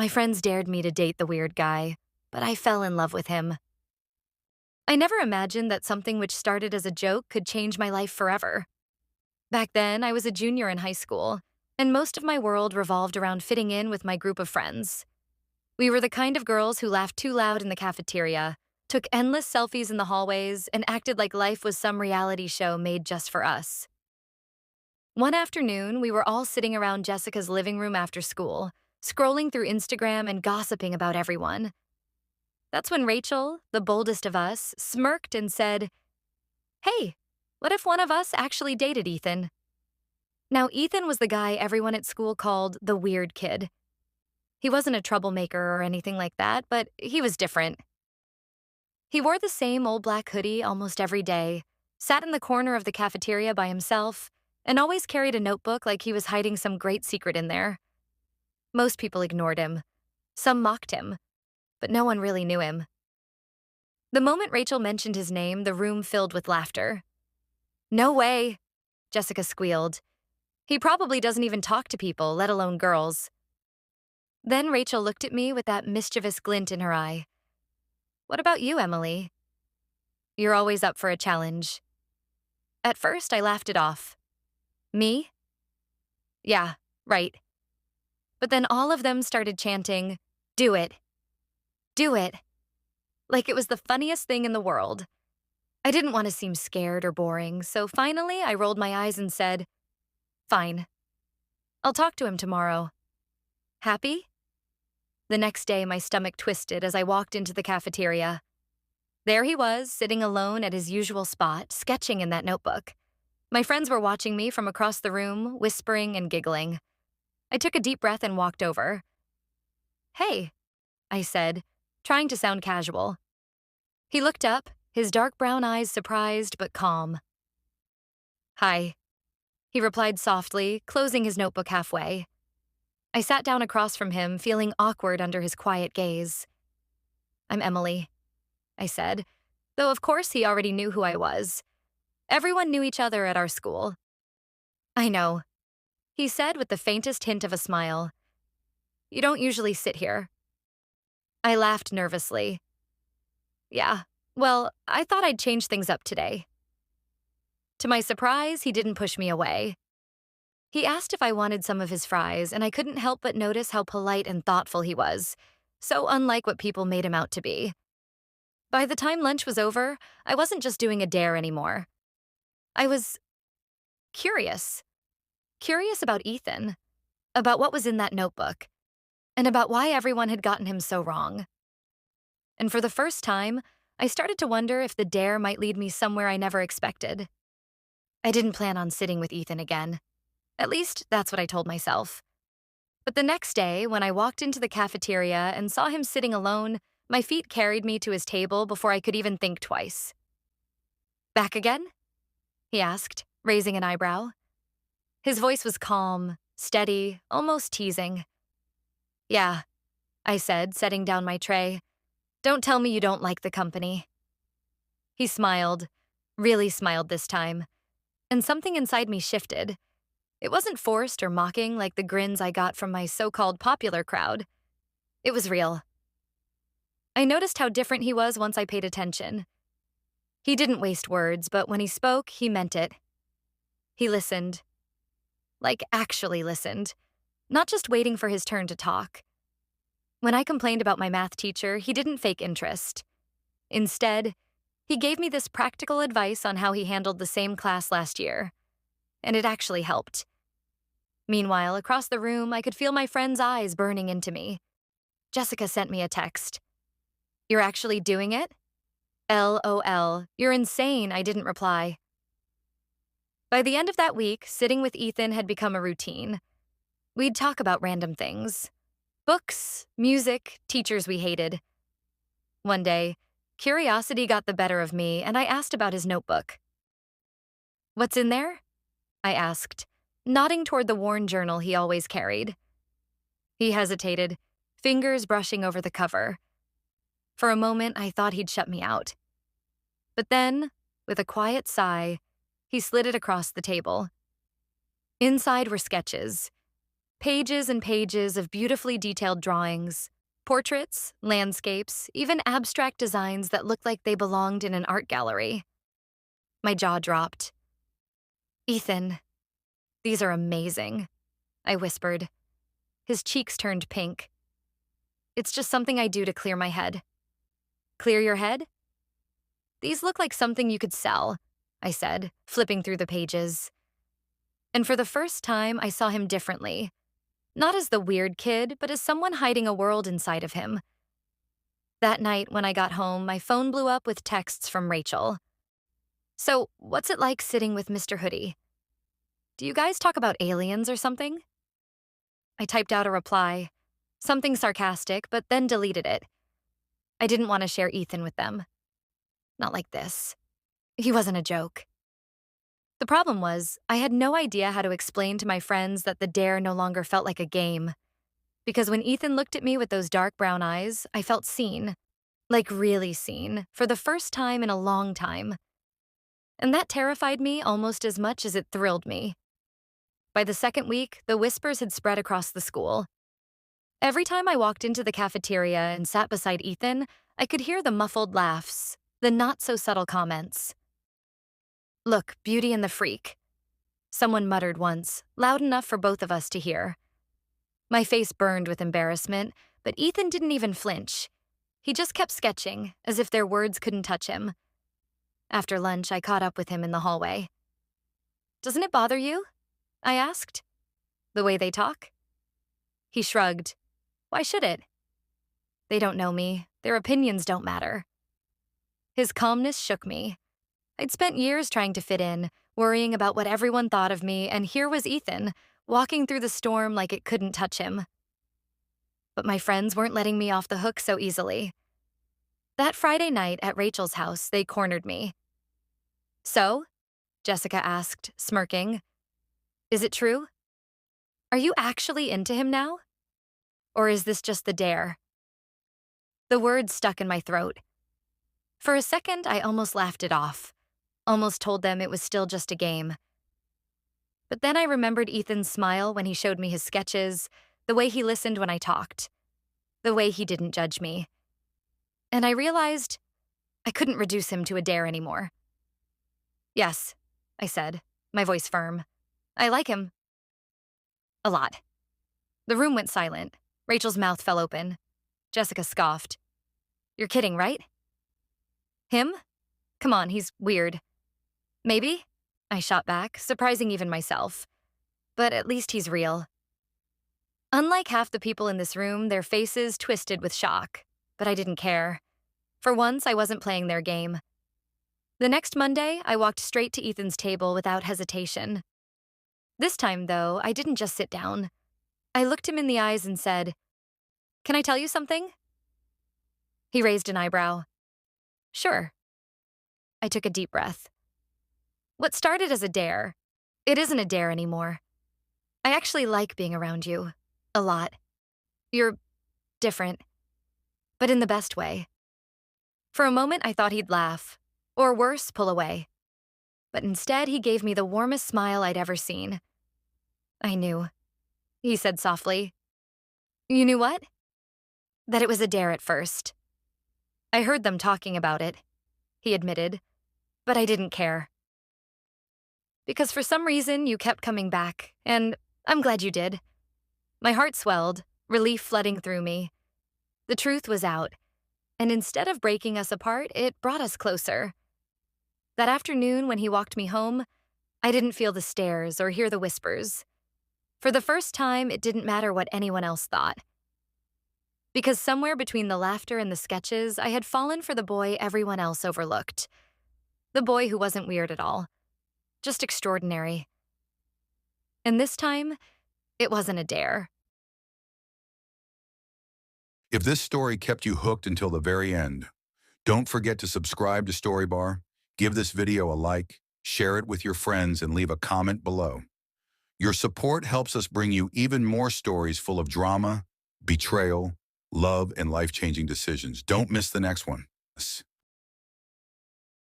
My friends dared me to date the weird guy, but I fell in love with him. I never imagined that something which started as a joke could change my life forever. Back then, I was a junior in high school, and most of my world revolved around fitting in with my group of friends. We were the kind of girls who laughed too loud in the cafeteria, took endless selfies in the hallways, and acted like life was some reality show made just for us. One afternoon, we were all sitting around Jessica's living room after school, scrolling through Instagram and gossiping about everyone. That's when Rachel, the boldest of us, smirked and said, "Hey, what if one of us actually dated Ethan?" Now, Ethan was the guy everyone at school called the weird kid. He wasn't a troublemaker or anything like that, but he was different. He wore the same old black hoodie almost every day, sat in the corner of the cafeteria by himself, and always carried a notebook like he was hiding some great secret in there. Most people ignored him. Some mocked him, but no one really knew him. The moment Rachel mentioned his name, the room filled with laughter. "No way," Jessica squealed. "He probably doesn't even talk to people, let alone girls." Then Rachel looked at me with that mischievous glint in her eye. "What about you, Emily? You're always up for a challenge." At first, I laughed it off. "Me? Yeah, right." But then all of them started chanting, "Do it. Do it." Like it was the funniest thing in the world. I didn't want to seem scared or boring, so finally I rolled my eyes and said, "Fine. I'll talk to him tomorrow. Happy?" The next day, my stomach twisted as I walked into the cafeteria. There he was, sitting alone at his usual spot, sketching in that notebook. My friends were watching me from across the room, whispering and giggling. I took a deep breath and walked over. "Hey," I said, trying to sound casual. He looked up, his dark brown eyes surprised but calm. "Hi," he replied softly, closing his notebook halfway. I sat down across from him, feeling awkward under his quiet gaze. "I'm Emily," I said, though of course he already knew who I was. Everyone knew each other at our school. "I know," he said with the faintest hint of a smile. "You don't usually sit here." I laughed nervously. "Yeah, well, I thought I'd change things up today." To my surprise, he didn't push me away. He asked if I wanted some of his fries, and I couldn't help but notice how polite and thoughtful he was, so unlike what people made him out to be. By the time lunch was over, I wasn't just doing a dare anymore. I was curious. Curious about Ethan, about what was in that notebook, and about why everyone had gotten him so wrong. And for the first time, I started to wonder if the dare might lead me somewhere I never expected. I didn't plan on sitting with Ethan again. At least, that's what I told myself. But the next day, when I walked into the cafeteria and saw him sitting alone, my feet carried me to his table before I could even think twice. "Back again?" he asked, raising an eyebrow. His voice was calm, steady, almost teasing. "Yeah," I said, setting down my tray. "Don't tell me you don't like the company." He smiled, really smiled this time, and something inside me shifted. It wasn't forced or mocking like the grins I got from my so-called popular crowd. It was real. I noticed how different he was once I paid attention. He didn't waste words, but when he spoke, he meant it. He listened. Like, actually listened. Not just waiting for his turn to talk. When I complained about my math teacher, he didn't fake interest. Instead, he gave me this practical advice on how he handled the same class last year. And it actually helped. Meanwhile, across the room, I could feel my friend's eyes burning into me. Jessica sent me a text. "You're actually doing it?" LOL. "You're insane," I didn't reply. By the end of that week, sitting with Ethan had become a routine. We'd talk about random things. Books, music, teachers we hated. One day, curiosity got the better of me, and I asked about his notebook. "What's in there?" I asked, nodding toward the worn journal he always carried. He hesitated, fingers brushing over the cover. For a moment, I thought he'd shut me out. But then, with a quiet sigh, he slid it across the table. Inside were sketches. Pages and pages of beautifully detailed drawings, portraits, landscapes, even abstract designs that looked like they belonged in an art gallery. My jaw dropped. Ethan, these are amazing, I whispered. His cheeks turned pink. It's just something I do to clear my head. Clear your head? These look like something you could sell, I said, flipping through the pages. And for the first time, I saw him differently. Not as the weird kid, but as someone hiding a world inside of him. That night, when I got home, my phone blew up with texts from Rachel. So, what's it like sitting with Mr. Hoodie? Do you guys talk about aliens or something? I typed out a reply, something sarcastic, but then deleted it. I didn't want to share Ethan with them. Not like this. He wasn't a joke. The problem was, I had no idea how to explain to my friends that the dare no longer felt like a game. Because when Ethan looked at me with those dark brown eyes, I felt seen. Like really seen, for the first time in a long time. And that terrified me almost as much as it thrilled me. By the second week, the whispers had spread across the school. Every time I walked into the cafeteria and sat beside Ethan, I could hear the muffled laughs, the not-so-subtle comments. Look, Beauty and the Freak, someone muttered once, loud enough for both of us to hear. My face burned with embarrassment, but Ethan didn't even flinch. He just kept sketching, as if their words couldn't touch him. After lunch, I caught up with him in the hallway. Doesn't it bother you? I asked. The way they talk? He shrugged. Why should it? They don't know me. Their opinions don't matter. His calmness shook me. I'd spent years trying to fit in, worrying about what everyone thought of me, and here was Ethan, walking through the storm like it couldn't touch him. But my friends weren't letting me off the hook so easily. That Friday night at Rachel's house, they cornered me. So? Jessica asked, smirking. Is it true? Are you actually into him now? Or is this just the dare? The words stuck in my throat. For a second, I almost laughed it off, almost told them it was still just a game. But then I remembered Ethan's smile when he showed me his sketches, the way he listened when I talked, the way he didn't judge me. And I realized I couldn't reduce him to a dare anymore. Yes, I said, my voice firm. I like him. A lot. The room went silent. Rachel's mouth fell open. Jessica scoffed. You're kidding, right? Him? Come on, he's weird. Maybe? I shot back, surprising even myself. But at least he's real. Unlike half the people in this room, their faces twisted with shock. But I didn't care. For once, I wasn't playing their game. The next Monday, I walked straight to Ethan's table without hesitation. This time, though, I didn't just sit down. I looked him in the eyes and said, Can I tell you something? He raised an eyebrow. Sure. I took a deep breath. What started as a dare, it isn't a dare anymore. I actually like being around you. A lot. You're different. But in the best way. For a moment, I thought he'd laugh. Or worse, pull away. But instead, he gave me the warmest smile I'd ever seen. I knew. He said softly. You knew what? That it was a dare at first. I heard them talking about it, he admitted, but I didn't care. Because for some reason, you kept coming back, and I'm glad you did. My heart swelled, relief flooding through me. The truth was out, and instead of breaking us apart, it brought us closer. That afternoon when he walked me home, I didn't feel the stares or hear the whispers. For the first time, it didn't matter what anyone else thought. Because somewhere between the laughter and the sketches, I had fallen for the boy everyone else overlooked. The boy who wasn't weird at all. Just extraordinary. And this time, it wasn't a dare. If this story kept you hooked until the very end, don't forget to subscribe to Storybar, give this video a like, share it with your friends, and leave a comment below. Your support helps us bring you even more stories full of drama, betrayal, love, and life-changing decisions. Don't miss the next one.